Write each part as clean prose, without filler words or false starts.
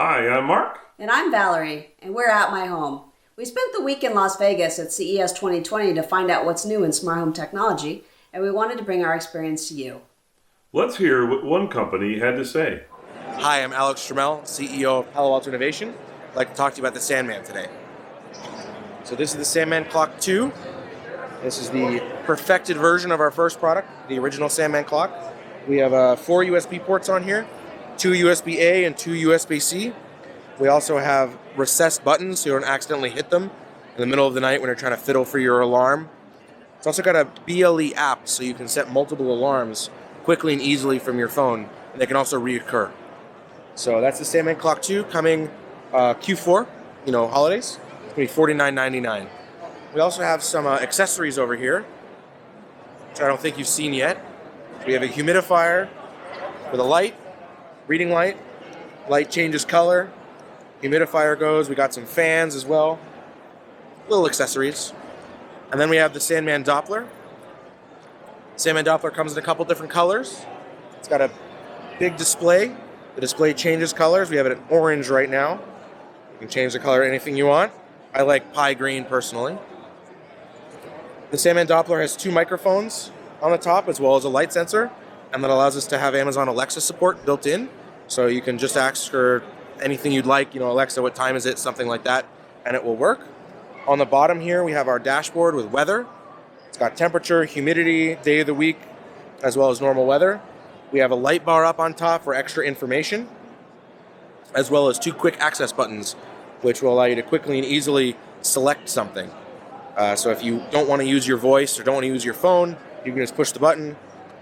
Hi, I'm Mark. And I'm Valerie, and we're at my home. We spent the week in Las Vegas at CES 2020 to find out what's new in smart home technology, and we wanted to bring our experience to you. Let's hear what one company had to say. Hi, I'm Alex Trammell, CEO of Palo Alto Innovations. I'd like to talk to you about the Sandman today. So this is the Sandman Clock 2. This is the perfected version of our first product, the original Sandman Clock. We have 4 USB ports on here, 2 USB-A and 2 USB-C. We also have recessed buttons so you don't accidentally hit them in the middle of the night when you're trying to fiddle for your alarm. It's also got a BLE app so you can set multiple alarms quickly and easily from your phone, and they can also reoccur. So that's the Sandman Clock 2 coming Q4, holidays. It's going to be $49.99. We also have some accessories over here, which I don't think you've seen yet. We have a humidifier with a light, reading light. Light changes color. Humidifier goes. We got some fans as well. Little accessories. And then we have the Sandman Doppler. Sandman Doppler comes in a couple different colors. It's got a big display. The display changes colors. We have it in orange right now. You can change the color to anything you want. I like pie green personally. The Sandman Doppler has 2 microphones on the top as well as a light sensor, and that allows us to have Amazon Alexa support built in. So you can just ask her anything you'd like, Alexa, what time is it, something like that, and it will work. On the bottom here, we have our dashboard with weather. It's got temperature, humidity, day of the week, as well as normal weather. We have a light bar up on top for extra information, as well as 2 quick access buttons, which will allow you to quickly and easily select something. So if you don't want to use your voice or don't want to use your phone, you can just push the button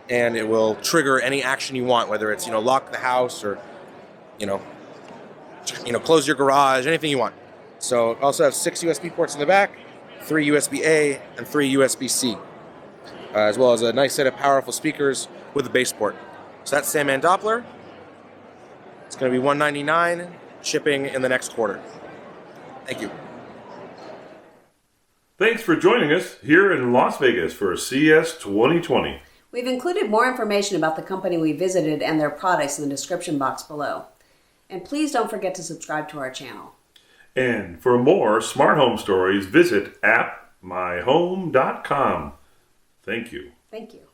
and it will trigger any action you want, whether it's, lock the house or, close your garage, anything you want. So it also has 6 USB ports in the back, 3 USB-A and 3 USB-C, as well as a nice set of powerful speakers with a bass port. So that's Sandman Doppler. It's going to be $199, shipping in the next quarter. Thank you. Thanks for joining us here in Las Vegas for CES 2020. We've included more information about the company we visited and their products in the description box below. And please don't forget to subscribe to our channel. And for more smart home stories, visit appmyhome.com. Thank you. Thank you.